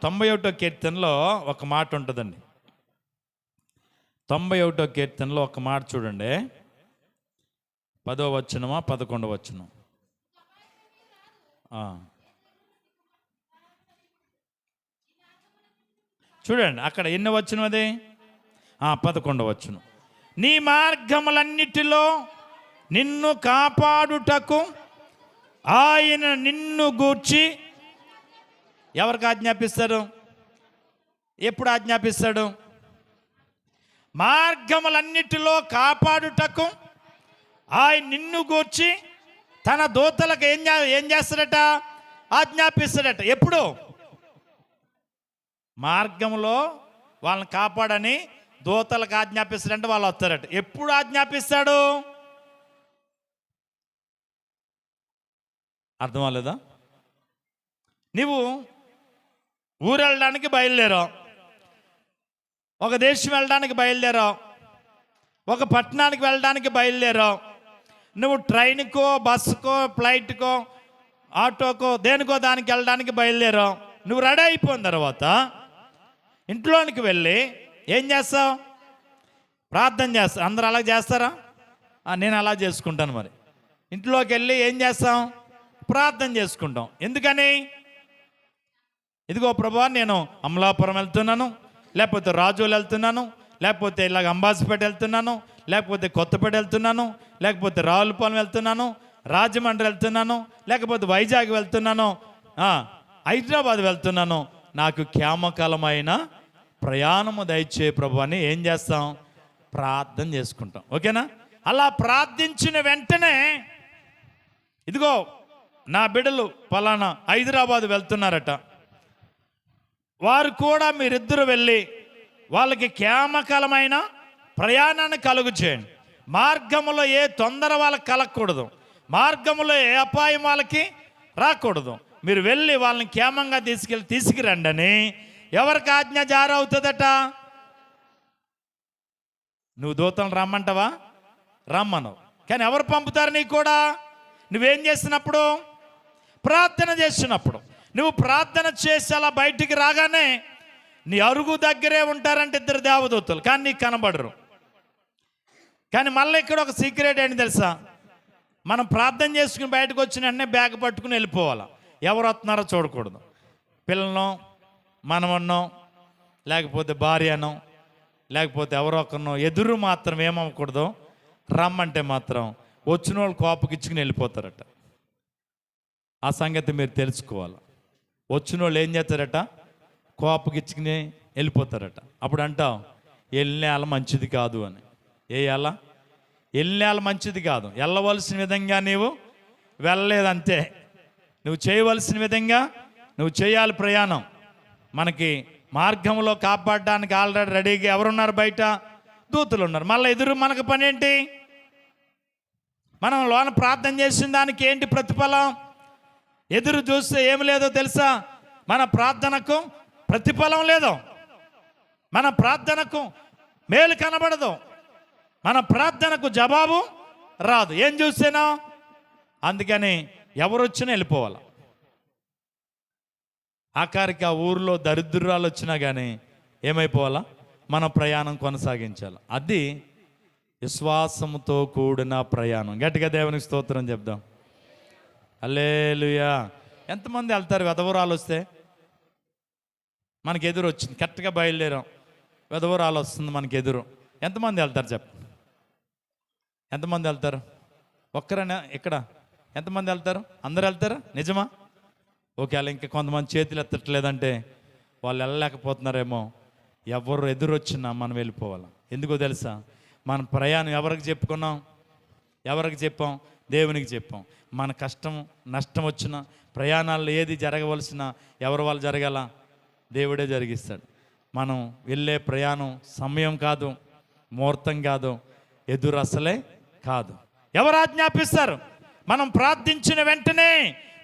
91వ కీర్తనలో ఒక మాట ఉంటుందండి. 91వ కీర్తనలో ఒక మాట చూడండి. 10వ వచనమా 11వ వచనం? చూడండి అక్కడ ఎన్ని వచనం అది? 11వ వచనం. నీ మార్గములన్నిటిలో నిన్ను కాపాడుటకు ఆయన నిన్ను గూర్చి ఎవరికి ఆజ్ఞాపిస్తాడు? ఎప్పుడు ఆజ్ఞాపిస్తాడు? మార్గములన్నిటిలో కాపాడుటకు ఆయన నిన్ను గూర్చి తన దూతలకు ఏం చేస్తాడట? ఆజ్ఞాపిస్తాడట. ఎప్పుడు? మార్గంలో వాళ్ళని కాపాడని దూతలకు ఆజ్ఞాపిస్తాడంటే వాళ్ళు వస్తారట. ఎప్పుడు ఆజ్ఞాపిస్తాడు? అర్థం అవ్వలేదా? నువ్వు ఊరు వెళ్ళడానికి బయలుదేరావు, ఒక దేశం వెళ్ళడానికి బయలుదేరావు, ఒక పట్టణానికి వెళ్ళడానికి బయలుదేరావు. నువ్వు ట్రైన్కో, బస్సుకో, ఫ్లైట్కో, ఆటోకో, దేనికో దానికి వెళ్ళడానికి బయలుదేరావు. నువ్వు రెడీ అయిపోయిన తర్వాత ఇంట్లోనికి వెళ్ళి ఏం చేస్తావు? ప్రార్థన చేస్తావు. అందరూ అలా చేస్తారా? నేను అలా చేసుకుంటాను. మరి ఇంట్లోకి వెళ్ళి ఏం చేస్తాం? ప్రార్థన చేసుకుంటాం. ఎందుకని? ఇదిగో ప్రభువా, నేను అమలాపురం వెళ్తున్నాను, లేకపోతే రాజోలు వెళ్తున్నాను, లేకపోతే ఇలాగ అంబాజీపేట వెళ్తున్నాను, లేకపోతే కొత్తపేట వెళ్తున్నాను, లేకపోతే రావులపాలెం వెళ్తున్నాను, రాజమండ్రి వెళ్తున్నాను, లేకపోతే వైజాగ్ వెళ్తున్నాను, హైదరాబాద్ వెళ్తున్నాను. నాకు క్షేమకాలమైన ప్రయాణము దయచే ప్రభు అని ఏం చేస్తాం? ప్రార్థన చేసుకుంటాం. ఓకేనా? అలా ప్రార్థించిన వెంటనే ఇదిగో నా బిడ్డలు పలానా హైదరాబాద్ వెళ్తున్నారట, వారు కూడా మీరిద్దరు వెళ్ళి వాళ్ళకి క్షేమకరమైన ప్రయాణాన్ని కలుగు చేయండి. మార్గములో ఏ తొందర వాళ్ళకి కలగకూడదు, మార్గములో ఏ అపాయం వాళ్ళకి రాకూడదు. మీరు వెళ్ళి వాళ్ళని క్షేమంగా తీసుకురండి అని ఎవరికి ఆజ్ఞ జారీ అవుతుందట? నువ్వు దూతలను రమ్మంటావా? రమ్మనవు. కానీ ఎవరు పంపుతారు నీకు కూడా? నువ్వేం చేసినప్పుడు? ప్రార్థన చేసినప్పుడు. నువ్వు ప్రార్థన చేసి అలా బయటికి రాగానే నీ అరుగు దగ్గరే ఉంటారంటే ఇద్దరు దేవదూతలు, కానీ నీకు కనబడరు. కానీ మళ్ళీ ఇక్కడ ఒక సీక్రెట్ ఏంటి తెలుసా? మనం ప్రార్థన చేసుకుని బయటకు వచ్చిన వెంటనే బ్యాగ్ పట్టుకుని వెళ్ళిపోవాలి. ఎవరు వస్తున్నారో చూడకూడదు. పిల్లనో, మనవన్నో, లేకపోతే భార్యనో, లేకపోతే ఎవరో ఒకరినో ఎదురు మాత్రం ఏమవ్వకూడదు. రమ్మంటే మాత్రం వచ్చిన వాళ్ళు కోపకిచ్చుకుని వెళ్ళిపోతారట. ఆ సంగతి మీరు తెలుసుకోవాలి. వచ్చిన వాళ్ళు ఏం చేస్తారట? కోపకిచ్చుకుని వెళ్ళిపోతారట. అప్పుడు అంటావు వెళ్ళినేల మంచిది కాదు అని. ఏయాల? వెళ్ళినేల మంచిది కాదు. వెళ్ళవలసిన విధంగా నీవు వెళ్ళలేదంతే. నువ్వు చేయవలసిన విధంగా నువ్వు చేయాలి ప్రయాణం. మనకి మార్గంలో కాపాడడానికి ఆల్రెడీ రెడీగా ఎవరున్నారు? బయట దూతలు ఉన్నారు. మళ్ళీ ఎదురు మనకు పని ఏంటి? మనం లోన ప్రార్థన చేసిన దానికి ఏంటి ప్రతిఫలం? ఎదురు చూస్తే ఏమి లేదో తెలుసా? మన ప్రార్థనకు ప్రతిఫలం లేదు, మన ప్రార్థనకు మేలు కనబడదు, మన ప్రార్థనకు జవాబు రాదు. ఏం చూస్తేనో? అందుకని ఎవరు వచ్చినా వెళ్ళిపోవాలి. ఆఖరికి ఆ ఊరిలో దరిద్రాలు వచ్చినా కానీ ఏమైపోవాలా? మన ప్రయాణం కొనసాగించాలి. అది విశ్వాసంతో కూడిన ప్రయాణం. గట్టిగా దేవునికి స్తోత్రం చెప్దాం. హల్లెలూయా. ఎంతమంది వెళ్తారు? వెధవరాలు వస్తే మనకి ఎదురు వచ్చింది, కరెక్ట్గా బయలుదేరాం, వెధవరాలు వస్తుంది మనకి ఎదురు. ఎంతమంది వెళ్తారు చెప్పు? ఎంతమంది వెళ్తారు? ఒక్కరైనా ఇక్కడ ఎంతమంది వెళ్తారు? అందరు వెళ్తారా? నిజమా? ఓకే. అలా ఇంకా కొంతమంది చేతులు ఎత్తట్లేదంటే వాళ్ళు వెళ్ళలేకపోతున్నారేమో. ఎవరు ఎదురొచ్చినా మనం వెళ్ళిపోవాలి. ఎందుకో తెలుసా? మన ప్రయాణం ఎవరికి చెప్పుకున్నాం? ఎవరికి చెప్పాం? దేవునికి చెప్పాం. మన కష్టం నష్టం వచ్చిన ప్రయాణాల్లో ఏది జరగవలసిన ఎవరు వాళ్ళు జరగాల? దేవుడే జరిగిస్తాడు. మనం వెళ్ళే ప్రయాణం సమయం కాదు, ముహూర్తం కాదు, ఎదురు అసలే కాదు. ఎవరు ఆజ్ఞాపిస్తారు? మనం ప్రార్థించిన వెంటనే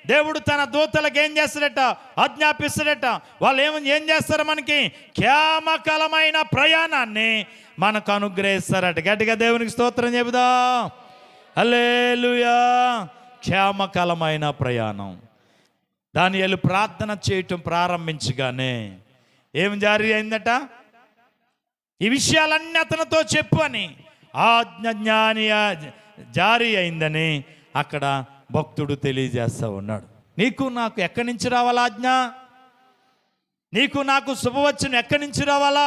దేవుడు తన దూతలకు ఏం చేస్తాడట? ఆజ్ఞాపిస్తాడట. వాళ్ళు ఏం చేస్తారు? మనకి క్షేమకరమైన ప్రయాణాన్ని మనకు అనుగ్రహిస్తారట. గట్టిగా దేవునికి స్తోత్రం చెబుదాం. హల్లెలూయా. క్షేమకరమైన ప్రయాణం. దానియేలు ప్రార్థన చేయటం ప్రారంభించగానే ఏం జారీ అయిందట? ఈ విషయాలన్నీ అతనితో చెప్పు అని ఆజ్ఞ జ్ఞాని జారీ అయిందని అక్కడ భక్తుడు తెలియజేస్తూ ఉన్నాడు. నీకు నాకు ఎక్కడి నుంచి రావాలా ఆజ్ఞ? నీకు నాకు శుభవచనం ఎక్కడి నుంచి రావాలా?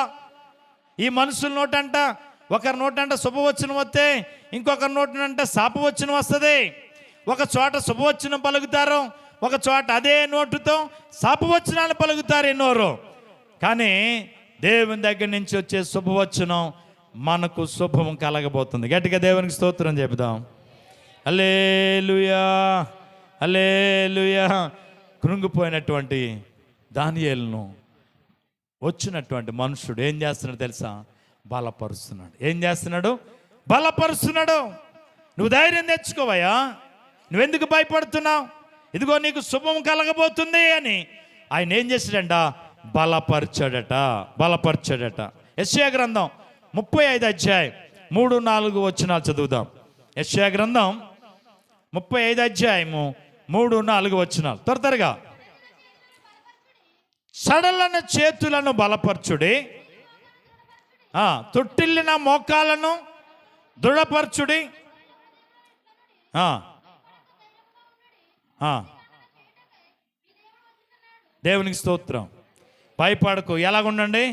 ఈ మనుషుల నోటంట, ఒకరి నోటంట శుభవచనం వస్తే ఇంకొకరి నోటంట శాపవచనం వస్తుంది. ఒక చోట శుభవచనం పలుకుతారు, ఒక చోట అదే నోటుతో శాపవచనాలు పలుకుతారు ఎన్నోరు. కానీ దేవుని దగ్గర నుంచి వచ్చే శుభవచనం మనకు శుభం కలగబోతుంది. గట్టిగా దేవునికి స్తోత్రం చెబుదాం. హల్లెలూయా, హల్లెలూయా. కృంగిపోయినటువంటి దానియేలును వచ్చినటువంటి మనుషుడు ఏం చేస్తున్నాడు తెలుసా? బలపరుస్తున్నాడు. ఏం చేస్తున్నాడు? బలపరుస్తున్నాడు. నువ్వు ధైర్యం తెచ్చుకోవయ్యా, నువ్వెందుకు భయపడుతున్నావు, ఇదిగో నీకు శుభం కలగబోతుంది అని ఆయన ఏం చేశాడంట? బలపరచాడట. యెషయా గ్రంథం 35 అధ్యాయం 3-4 వచనాలు చదువుదాం. యెషయా గ్రంథం 35 అధ్యాయము 3-4 వచనాలు త్వరగా. సడలన చేతులను బలపరచుడి, తొట్టిల్లిన మోకాలను దృఢపరచుడి. దేవునికి స్తోత్రం. భయపడకు. ఎలాగుండండి?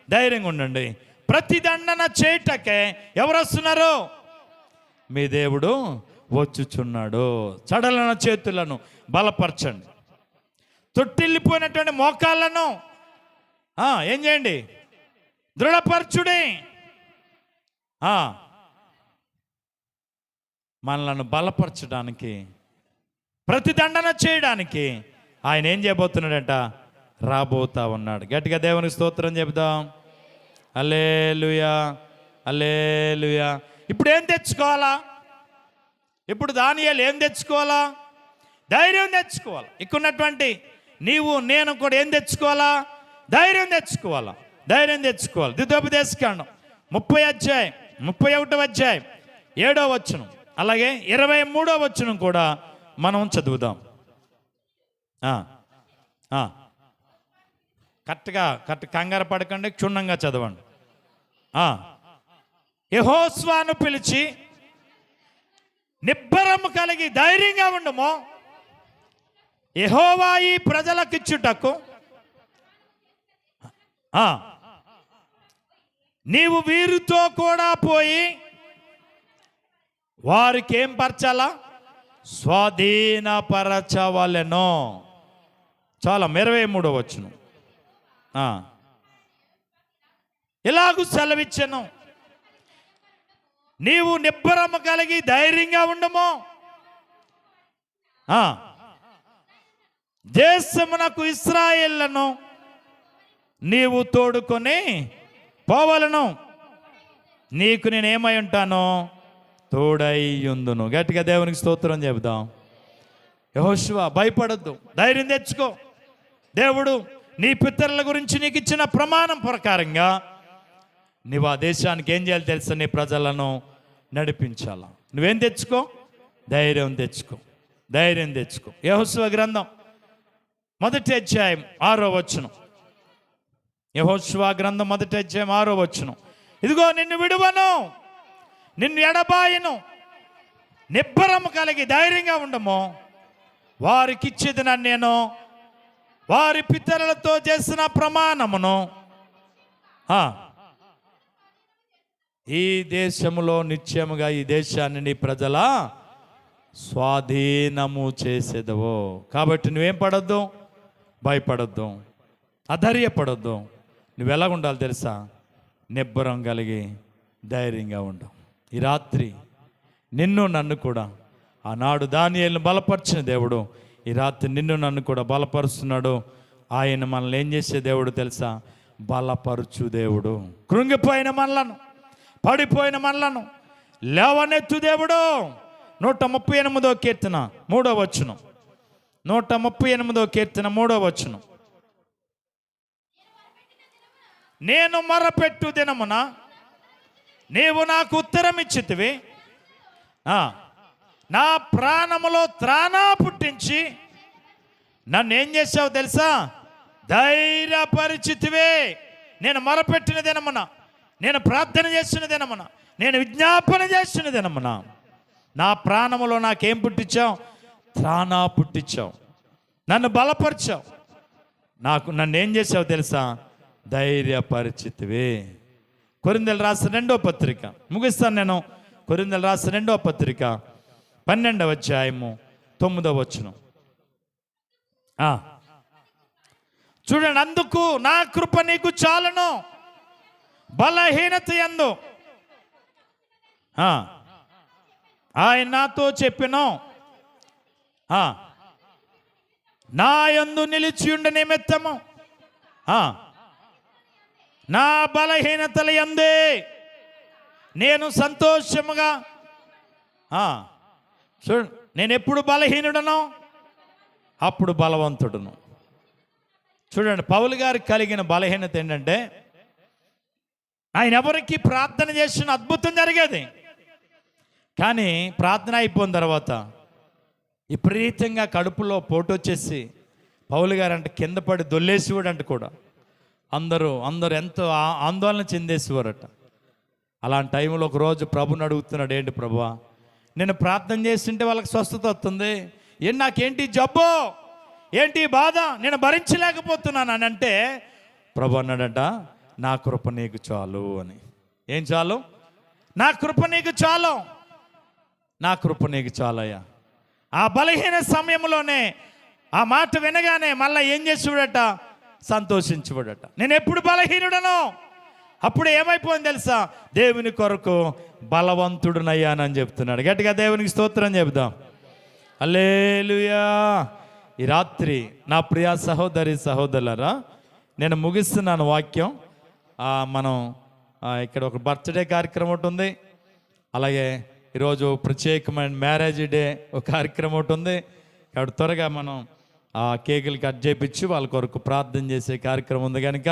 ధైర్యంగా ఉండండి. ప్రతిదండన చేయటకే ఎవరు వస్తున్నారు? మీ దేవుడు వచ్చుచున్నాడు. సడలన చేతులను బలపరచండి, తొట్టిల్లిపోయినటువంటి మోకాళ్ళను ఏం చేయండి? దృఢపరచుడి. మనలను బలపరచడానికి, ప్రతిదండన చేయడానికి ఆయన ఏం చేయబోతున్నాడంట? రాబోతా ఉన్నాడు. గట్టిగా దేవునికి స్తోత్రం చెబుదాం. హల్లెలూయా, హల్లెలూయా. ఇప్పుడు ఏం తెచ్చుకోవాలా? ఇప్పుడు దానియేలు ఏం తెచ్చుకోవాలా? ధైర్యం తెచ్చుకోవాలి. ఇక్కడున్నటువంటి నీవు నేను కూడా ఏం తెచ్చుకోవాలా? ధైర్యం తెచ్చుకోవాలి. ద్వితోపదేశకాండం 30 అధ్యాయం 31వ అధ్యాయం 7వ వచనం, అలాగే 23వ వచనం కూడా మనం చదువుదాం. కరెక్ట్ కంగారు పడకండి, క్షుణ్ణంగా చదవండి. యెహోషువను పిలిచి నిబ్బరము కలిగి ధైర్యంగా ఉండము, యెహోవా ఈ ప్రజలకిచ్చుటకు నీవు వీరితో కూడా పోయి వారికి ఏం పరచాలా? స్వాధీనపరచవలెను. చాలా 23వ వచనం. ఇలాగూ సెలవిచ్చెను, నీవు నిబ్బరము కలిగి ధైర్యంగా ఉండము, దేశమునకు ఇశ్రాయేలును నీవు తోడుకొని పోవలను, నీకు నేనేమై ఉంటానో తోడైయుందును. గట్టిగా దేవునికి స్తోత్రం చెబుదాం. యెహోషువ భయపడద్దు, ధైర్యం తెచ్చుకో. దేవుడు నీ పితరుల గురించి నీకు ఇచ్చిన ప్రమాణం ప్రకారంగా నీవు ఆ దేశానికి ఏం చేయాలి తెలుసా? నీ ప్రజలను నడిపించాలా. నువ్వేం తెచ్చుకో? ధైర్యం తెచ్చుకో. యెహోషువ గ్రంథం 1వ అధ్యాయం 6వ వచనం. యెహోషువ గ్రంథం 1వ అధ్యాయం 6వ వచనం. ఇదిగో నిన్ను విడువను, నిన్ను ఎడబాయను, నిబ్బరము కలిగి ధైర్యంగా ఉండము, వారికి ఇచ్చేది నేను వారి పితరులతో చేసిన ప్రమాణమును ఈ దేశములో నిత్యముగా ఈ దేశాన్ని నీ ప్రజల స్వాధీనము చేసేదవో. కాబట్టి నువ్వేం పడొద్దు? భయపడొద్దు, అధైర్యపడొద్దు. నువ్వు ఎలాగ ఉండాలి తెలుసా? నిబ్బరం కలిగి ధైర్యంగా ఉండు. ఈ రాత్రి నిన్ను నన్ను కూడా, ఆనాడు దానియేలును బలపరిచిన దేవుడు ఈ రాత్రి నిన్ను నన్ను కూడా బలపరుస్తున్నాడు. ఆయన మనల్ని ఏం చేసే దేవుడు తెలుసా? బలపరుచు దేవుడు. కృంగిపోయిన మనలను, పడిపోయిన మనలను లేవనెత్తు దేవుడు. 138వ కీర్తన 3వ వచనం. 138వ కీర్తన 3వ వచనం. నేను మొరపెట్టు దినమున నీవు నాకు ఉత్తరం ఇచ్చితివి, నా ప్రాణములో త్రాణ పుట్టించి నన్ను ఏం చేసావు తెలుసా? ధైర్యపరిచితివే. నేను మొరపెట్టిన దినమున, నేను ప్రార్థన చేసిన దినమున, నేను విజ్ఞాపన చేసిన దినమున నా ప్రాణములో నాకేం పుట్టించావు? త్రాణ పుట్టించావు. నన్ను బలపరిచావు. నన్ను ఏం చేసావు తెలుసా? ధైర్యపరిచితివే. కొరింథీయులకు రాసిన 2వ పత్రిక ముగిస్తాను నేను. కొరింథీయులకు రాసిన 2వ పత్రిక 12వ అధ్యాయము 9వ వచనం. చూడండి, అందుకు నా కృప నీకు చాలును, బలహీనత యందు ఆయన నాతో చెప్పెను, నా యందు నిలిచియుండ నిమిత్తము నా బలహీనతల యందే నేను సంతోషముగా చూడు, నేను ఎప్పుడు బలహీనుడను అప్పుడు బలవంతుడును. చూడండి, పౌలు గారికి కలిగిన బలహీనత ఏంటంటే ఆయన ఎవరికి ప్రార్థన చేసిన అద్భుతం జరిగేది. కానీ ప్రార్థన అయిపోయిన తర్వాత విపరీతంగా కడుపులో పోటు వచ్చేసి పౌలు గారు అంటే కింద పడి దొల్లేసేవాడంట కూడా. అందరూ ఎంతో ఆందోళన చెందేసేవారట. అలాంటి టైంలో ఒకరోజు ప్రభుని అడుగుతున్నాడు, ఏంటి ప్రభువా, నేను ప్రార్థన చేస్తుంటే వాళ్ళకి స్వస్థత వస్తుంది, ఏంటి నాకేంటి జబ్బు, ఏంటి బాధ, నేను భరించలేకపోతున్నాను అని అంటే ప్రభు అన్నాడట, నా కృప నీకు చాలు అని. ఏం చాలు? నా కృప నీకు చాలు, నా కృప నీకు చాలయ్యా. ఆ బలహీన సమయంలోనే ఆ మాట వినగానే మళ్ళీ ఏం చేసేవాడట, సంతోషించేవాడట. నేను ఎప్పుడు బలహీనుడను అప్పుడు ఏమైపోయింది తెలుసా, దేవుని కొరకు బలవంతుడునయ్యానని చెప్తున్నాడు. గట్టిగా దేవునికి స్తోత్రం చెబుదాం. హల్లెలూయా. ఈ రాత్రి నా ప్రియ సహోదరి సహోదరులారా, నేను ముగిస్తున్నాను వాక్యం. మనం ఇక్కడ ఒక బర్త్డే కార్యక్రమం ఒకటి ఉంది, అలాగే ఈరోజు ప్రత్యేకమైన మ్యారేజ్ డే ఒక కార్యక్రమం ఒకటి ఉంది. కాబట్టి త్వరగా మనం ఆ కేకులు కట్ చేయించి వాళ్ళ కొరకు ప్రార్థన చేసే కార్యక్రమం ఉంది కనుక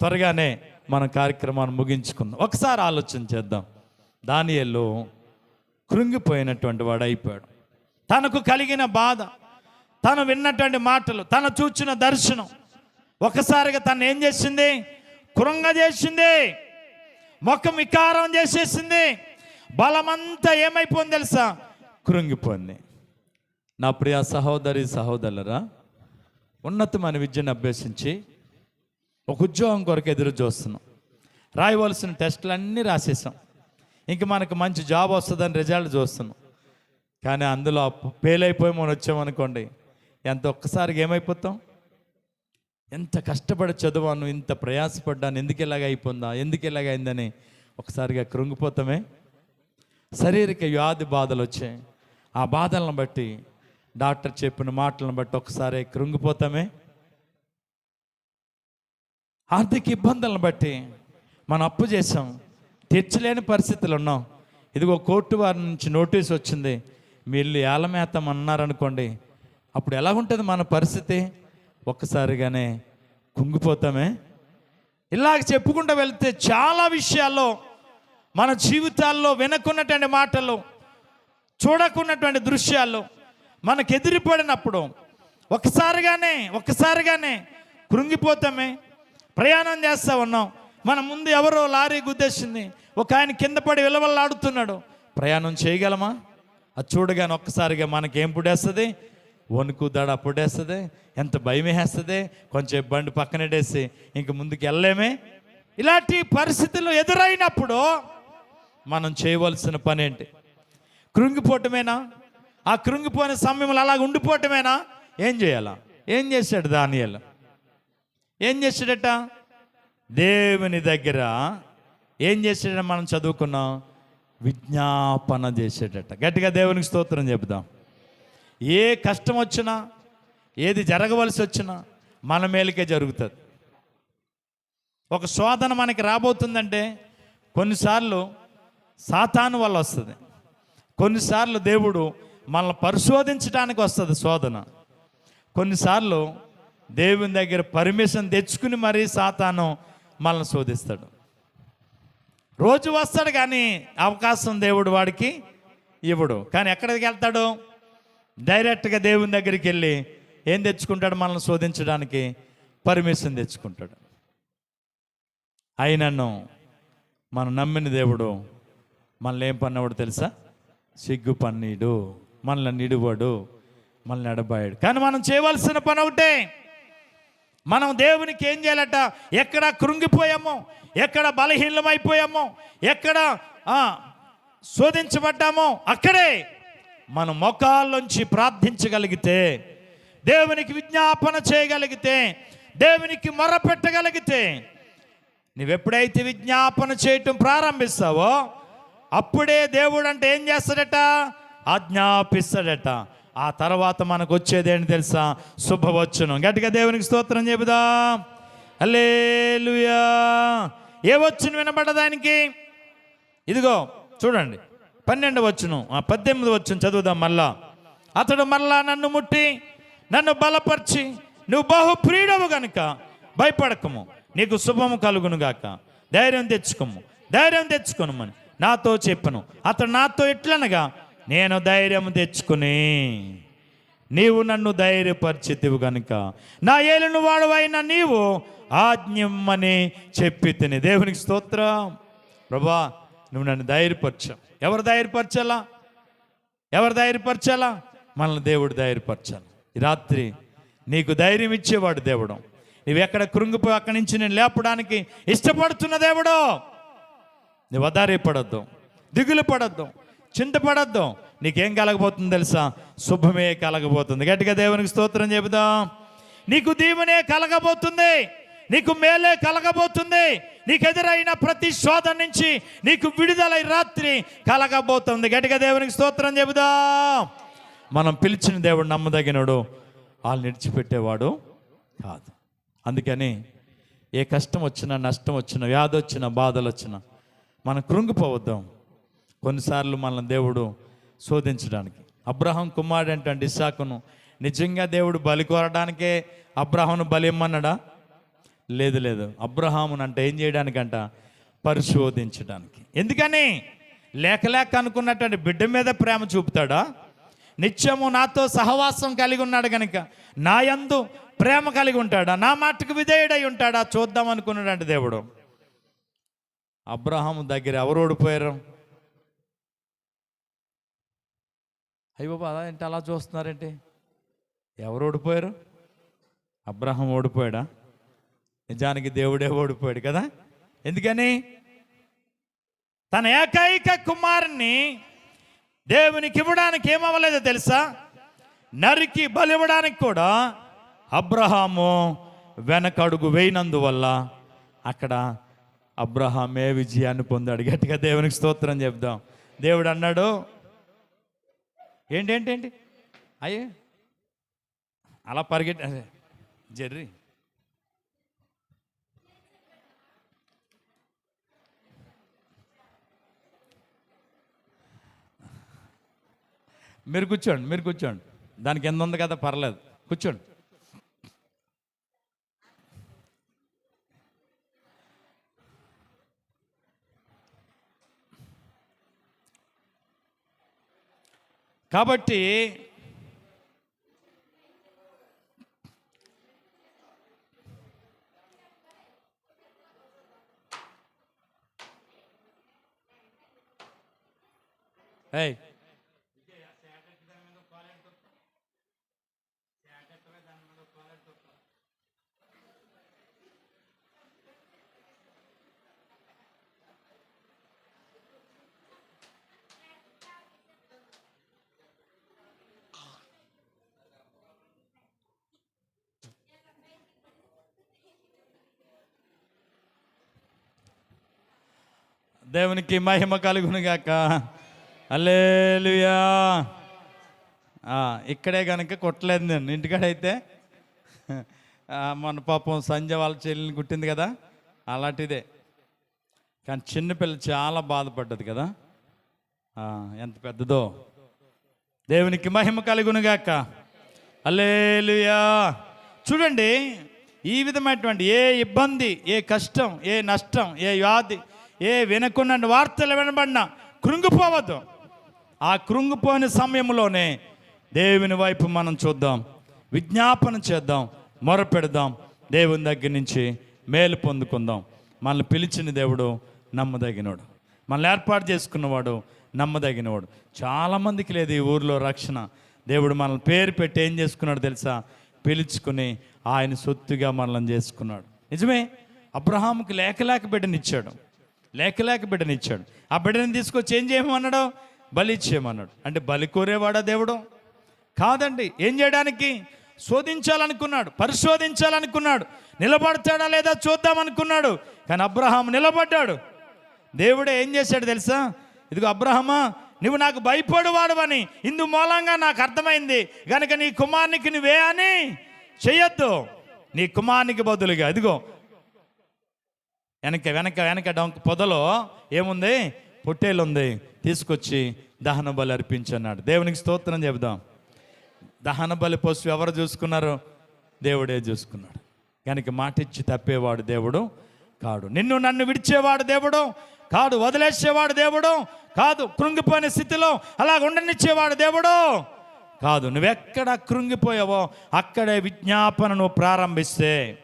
త్వరగానే మన కార్యక్రమాన్ని ముగించుకుందాం. ఒకసారి ఆలోచన చేద్దాం. దానియేలు కృంగిపోయినటువంటి వాడు అయిపోయాడు. తనకు కలిగిన బాధ, తను విన్నటువంటి మాటలు, తను చూచిన దర్శనం ఒకసారిగా తను ఏం చేసింది, కృంగజేసింది, ముఖం వికారం చేసేసింది. బలమంతా ఏమైపోయింది తెలుసా, కృంగిపోయింది. నా ప్రియ సహోదరి సహోదరులరా, ఉన్నతమైన విద్యను అభ్యసించి ఒక ఉద్యోగం కొరకు ఎదురు చూస్తున్నాం. రాయవలసిన టెస్టులు అన్నీ రాసేసాం. ఇంక మనకు మంచి జాబ్ వస్తుందని రిజల్ట్ చూస్తున్నాం. కానీ అందులో ఫెయిల్ అయిపోయి మనం వచ్చామనుకోండి, ఒక్కసారిగా ఏమైపోతాం, ఎంత కష్టపడి చదువాను, ఇంత ప్రయాసపడ్డాను, ఎందుకు ఇలాగ అయిపోయిందా, ఎందుకు ఇలాగ అయిందని ఒకసారిగా కృంగిపోతామే. శారీరక వ్యాధి బాధలు వచ్చాయి, ఆ బాధలను బట్టి, డాక్టర్ చెప్పిన మాటలను బట్టి ఒకసారి కృంగిపోతామే. ఆర్థిక ఇబ్బందులను బట్టి మనం అప్పు చేసాం, తీర్చలేని పరిస్థితులు ఉన్నాం. ఇదిగో కోర్టు వారి నుంచి నోటీస్ వచ్చింది, వీళ్ళు ఏలమేతం అన్నారనుకోండి, అప్పుడు ఎలా ఉంటుంది మన పరిస్థితి, ఒక్కసారిగానే కుంగిపోతామే. ఇలాగ చెప్పుకుంటూ వెళ్తే చాలా విషయాల్లో మన జీవితాల్లో వినకున్నటువంటి మాటలు, చూడకున్నటువంటి దృశ్యాలు మనకు ఎదిరిపడినప్పుడు ఒక్కసారిగానే కృంగిపోతామే. ప్రయాణం చేస్తూ ఉన్నాం, మన ముందు ఎవరో లారీ గుద్దేసింది, ఒక ఆయన కింద పడి విలవల్లాడుతున్నాడు. ప్రయాణం చేయగలమా? అది చూడగానే ఒక్కసారిగా మనకేం పుడేస్తుంది, వణుకు దడ పుడేస్తుంది, ఎంత భయం వేస్తుంది, కొంచెం బండి పక్కనెడేసి ఇంక ముందుకు వెళ్ళలేమే. ఇలాంటి పరిస్థితులు ఎదురైనప్పుడు మనం చేయవలసిన పని ఏంటి? కృంగిపోవటమేనా? ఆ కృంగిపోయిన సమయంలో అలాగ ఉండిపోవటమేనా? ఏం చేయాలా? ఏం చేశాడు దానియేలు? ఏం చేశాడట? దేవుని దగ్గర ఏం చేశాడట? మనం చదువుకున్నాం, విజ్ఞాపన చేసేటట. గట్టిగా దేవునికి స్తోత్రం చెబుదాం. ఏ కష్టం వచ్చినా, ఏది జరగవలసి వచ్చినా మన మేలుకే జరుగుతుంది. ఒక శోధన మనకి రాబోతుందంటే కొన్నిసార్లు సాతాను వల్ల వస్తుంది, కొన్నిసార్లు దేవుడు మనల్ని పరిశోధించడానికి వస్తుంది శోధన, కొన్నిసార్లు దేవుని దగ్గర పర్మిషన్ తెచ్చుకుని మరీ సాతాను మనల్ని శోధిస్తాడు. రోజు వస్తాడు కానీ అవకాశం దేవుడు వాడికి ఇవ్వడు. కానీ ఎక్కడికి వెళ్తాడు? డైరెక్ట్గా దేవుని దగ్గరికి వెళ్ళి ఏం తెచ్చుకుంటాడు? మనల్ని శోధించడానికి పర్మిషన్ తెచ్చుకుంటాడు. అయినను మనం నమ్మిన దేవుడు మనల్ని ఏం పన్నవాడు తెలుసా? సిగ్గు పన్నీడు, మనల్ని నిడువాడు, మనల్ని ఎడబాయాడు. కానీ మనం చేయవలసిన పని ఒకటే, మనం దేవునికి ఏం చేయాలట? ఎక్కడ కృంగిపోయామో, ఎక్కడ బలహీనమైపోయామో, ఎక్కడ శోధించబడ్డామో అక్కడే మనం మోకాళ్ళలోంచి ప్రార్థించగలిగితే, దేవునికి విజ్ఞాపన చేయగలిగితే, దేవునికి మొరపెట్టగలిగితే, నువ్వెప్పుడైతే విజ్ఞాపన చేయటం ప్రారంభిస్తావో అప్పుడే దేవుడు అంటే ఏం చేస్తాడట? ఆజ్ఞాపిస్తాడట. ఆ తర్వాత మనకు వచ్చేది ఏంటి తెలుసా? శుభవచనం. గట్టిగా దేవునికి స్తోత్రం చెబుదాం. హల్లెలూయా. ఏ వచ్చును వినబడదానికి? ఇదిగో చూడండి 12వ వచనం, 18వ వచనం చదువుదాం మళ్ళా. అతడు మళ్ళా నన్ను ముట్టి నన్ను బలపరిచి, నువ్వు బహుప్రియుడవు గనుక భయపడకము, నీకు శుభము కలుగును గాక, ధైర్యం తెచ్చుకొనుమని నాతో చెప్పను. అతడు నాతో ఎట్లనగా, నేను ధైర్యం తెచ్చుకుని నీవు నన్ను ధైర్యపరిచితివు గనుక నా ఏలును వాడవైన నీవు ఆజ్ఞమ్మని చెప్పి తిని. దేవునికి స్తోత్రం. ప్రభా, నువ్వు నన్ను ధైర్యపరచావు. ఎవరు ధైర్యపరచాలా? మనల్ని దేవుడు ధైర్యపరచాలి. ఈ రాత్రి నీకు ధైర్యం ఇచ్చేవాడు దేవుడు. నువ్వు ఎక్కడ కృంగిపోయి అక్కడి నుంచి నేను లేపడానికి ఇష్టపడుతున్న దేవుడు. నువ్వు అదారిపడద్దు, దిగులు పడద్దు, చింతపడద్దు. నీకేం కలగబోతుంది తెలుసా? శుభమే కలగబోతుంది. గట్టిగా దేవునికి స్తోత్రం చెబుదాం. నీకు దీవెనే కలగబోతుంది, నీకు మేలే కలగబోతుంది. నీకు ఎదురైన ప్రతి శోధన నుంచి నీకు విడుదలై రాత్రి కలగబోతుంది. గట్టిగా దేవునికి స్తోత్రం చెబుదాం. మనం పిలిచిన దేవుడు నమ్మదగినడు, వాళ్ళు విడిచిపెట్టేవాడు కాదు. అందుకని ఏ కష్టం వచ్చినా, నష్టం వచ్చినా, వ్యాధి వచ్చినా, బాధలు వచ్చినా మనం కృంగిపోవద్దాం. కొన్నిసార్లు మనల్ని దేవుడు శోధించడానికి. అబ్రహాం కుమారుడు అంటే ఇస్సాకును నిజంగా దేవుడు బలి కోరడానికే అబ్రహామును బలి ఇమ్మన్నాడా? లేదు. అబ్రహామును అంటే ఏం చేయడానికంట? పరిశోధించడానికి. ఎందుకని? లేక అనుకున్నటువంటి బిడ్డ మీద ప్రేమ చూపుతాడా? నిత్యము నాతో సహవాసం కలిగి ఉన్నాడు కనుక నా యందు ప్రేమ కలిగి ఉంటాడా? నా మాటకు విధేయుడై ఉంటాడా? చూద్దాం అనుకున్నాడంటే దేవుడు. అబ్రహాము దగ్గర ఎవరు ఓడిపోయారు? అయ్యో బాబా, ఏంటి అలా చూస్తున్నారేంటి? ఎవరు ఓడిపోయారు? అబ్రహాం ఓడిపోయాడా? నిజానికి దేవుడే ఓడిపోయాడు కదా. ఎందుకని? తన ఏకైక కుమారుని దేవునికి ఇవ్వడానికి ఏమవ్వలేదో తెలుసా? నరికి బలివ్వడానికి కూడా అబ్రహాము వెనకడుగు వేయినందువల్ల అక్కడ అబ్రహామే విజయాన్ని పొందాడు. గట్టిగా దేవునికి స్తోత్రం చెప్దాం. దేవుడు అన్నాడు, ఏంటి అయ్యే అలా పరిగెట్టి జర్రీ మీరు కూర్చోండి. దానికి ఎంత ఉంది కదా, పర్లేదు, కూర్చోండి. కాబట్టి దేవునికి మహిమ కలుగునుగాక. హల్లెలూయా. ఇక్కడే కనుక కొట్టలేదు నేను. ఇంటికాడైతే మన పాపం సంజయ్ వాళ్ళ చెల్లిని కుట్టింది కదా, అలాంటిదే. కానీ చిన్నపిల్ల చాలా బాధపడ్డది కదా. ఎంత పెద్దదో. దేవునికి మహిమ కలుగునుగాక. హల్లెలూయా. చూడండి, ఈ విధమైనటువంటి ఏ ఇబ్బంది, ఏ కష్టం, ఏ నష్టం, ఏ వ్యాధి, ఏ వినకున్న వార్తలు వినబడినా కృంగిపోవద్దు. ఆ కృంగిపోయిన సమయంలోనే దేవుని వైపు మనం చూద్దాం, విజ్ఞాపన చేద్దాం, మొరపెడదాం, దేవుని దగ్గర నుంచి మేలు పొందుకుందాం. మనల్ని పిలిచిన దేవుడు నమ్మదగినోడు, మనల్ని ఏర్పాటు చేసుకున్నవాడు నమ్మదగినవాడు. చాలామందికి లేదు ఈ ఊరిలో రక్షణ. దేవుడు మనల్ని పేరు పెట్టి ఏం చేసుకున్నాడు తెలుసా? పిలుచుకుని ఆయన సొత్తుగా మనల్ని చేసుకున్నాడు. నిజమే, అబ్రహాముకి లేక బిడ్డనిచ్చాడు. ఆ బిడ్డని తీసుకొచ్చి ఏం చేయమన్నాడు? బలి ఇచ్చేయమన్నాడు. అంటే బలి కోరేవాడా దేవుడు? కాదండి. ఏం చేయడానికి? శోధించాలనుకున్నాడు, పరిశోధించాలనుకున్నాడు, నిలబడతాడా లేదా చూద్దామనుకున్నాడు. కానీ అబ్రహాం నిలబడ్డాడు. దేవుడే ఏం చేశాడు తెలుసా? ఇదిగో అబ్రహామా, నువ్వు నాకు భయపడువాడువని ఇందు మూలంగా నాకు అర్థమైంది కనుక నీ కుమారునికి నువ్వే అని చెయ్యొద్దు. నీ కుమారునికి బదులుగా ఇదిగో వెనక వెనక వెనక డొంక పొదలో ఏముంది? పొట్టేలు ఉంది. తీసుకొచ్చి దహన బలి అర్పించన్నాడు. దేవునికి స్తోత్రం చెబుదాం. దహన బలి పశువు ఎవరు చూసుకున్నారు? దేవుడే చూసుకున్నాడు. కనుక మాట ఇచ్చి తప్పేవాడు దేవుడు కాడు. నిన్ను నన్ను విడిచేవాడు దేవుడు కాదు. వదిలేసేవాడు దేవుడు కాదు. కృంగిపోయిన స్థితిలో అలా ఉండనిచ్చేవాడు దేవుడు కాదు. నువ్వెక్కడ కృంగిపోయావో అక్కడే విజ్ఞాపన నువ్వు ప్రారంభిస్తే,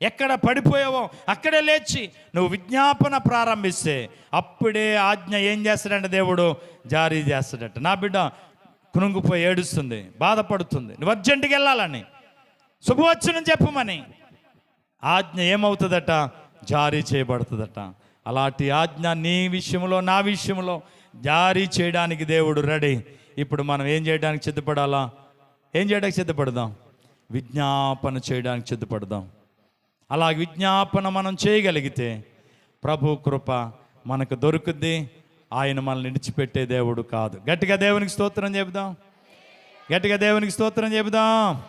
ఎక్కడ పడిపోయావో అక్కడే లేచి నువ్వు విజ్ఞాపన ప్రారంభిస్తే అప్పుడే ఆజ్ఞ ఏం చేస్తాడంటే దేవుడు జారీ చేస్తాడట. నా బిడ్డ కృంగిపోయి ఏడుస్తుంది, బాధపడుతుంది, నువ్వు అర్జెంటుగా వెళ్ళాలని, శుభవచనం చెప్పమని ఆజ్ఞ ఏమవుతుందట? జారీ చేయబడుతుందట. అలాంటి ఆజ్ఞ నీ విషయంలో, నా విషయంలో జారీ చేయడానికి దేవుడు రెడీ. ఇప్పుడు మనం ఏం చేయడానికి సిద్ధపడాలా? ఏం చేయడానికి సిద్ధపడదాం? విజ్ఞాపన చేయడానికి సిద్ధపడదాం. అలా విజ్ఞాపన మనం చేయగలిగితే ప్రభు కృప మనకు దొరుకుద్ది. ఆయన మనల్ని విడిచిపెట్టే దేవుడు కాదు. గట్టిగా దేవునికి స్తోత్రం చెబుదాం. గట్టిగా దేవునికి స్తోత్రం చెబుదాం.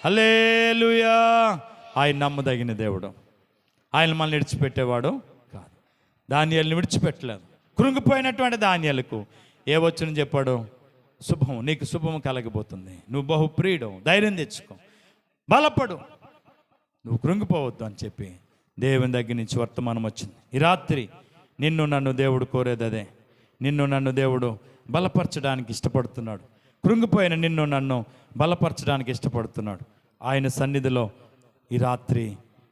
హల్లెలూయా. ఆయన నమ్మదగిన దేవుడు. ఆయన మనల్ని విడిచిపెట్టేవాడు కాదు. దానియేలుని విడిచిపెట్టలేదు. కృంగిపోయినటువంటి దానియేలుకు ఏ వచనం చెప్పాడు? శుభం, నీకు శుభం కలగబోతుంది, నువ్వు బహుప్రియుడు, ధైర్యం తెచ్చుకో, బలపడు, నువ్వు కృంగిపోవద్దు అని చెప్పి దేవుని దగ్గర నుంచి వర్తమానం వచ్చింది. ఈ రాత్రి నిన్ను నన్ను దేవుడు కోరేది అదే. నిన్ను నన్ను దేవుడు బలపరచడానికి ఇష్టపడుతున్నాడు. కృంగిపోయిన నిన్ను నన్ను బలపరచడానికి ఇష్టపడుతున్నాడు. ఆయన సన్నిధిలో ఈ రాత్రి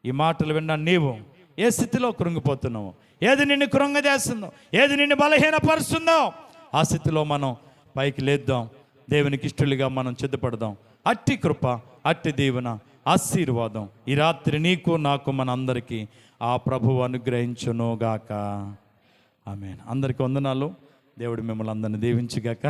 ఈ మాటలు విన్నా నీవు ఏ స్థితిలో కృంగిపోతున్నావు, ఏది నిన్ను కృంగజేస్తుందో, ఏది నిన్ను బలహీనపరుస్తుందో ఆ స్థితిలో మనం పైకి లేద్దాం. దేవునికి ఇష్టలుగా మనం సిద్ధపడదాం. అట్టి కృప, అట్టి దీవెన, ఆశీర్వాదం ఈ రాత్రి నీకు నాకు మన అందరికీ ఆ ప్రభువు అనుగ్రహించునుగాక. ఆమేన్. అందరికీ వందనాలు. దేవుడు మిమ్మల్ని అందరిని దీవించుగాక.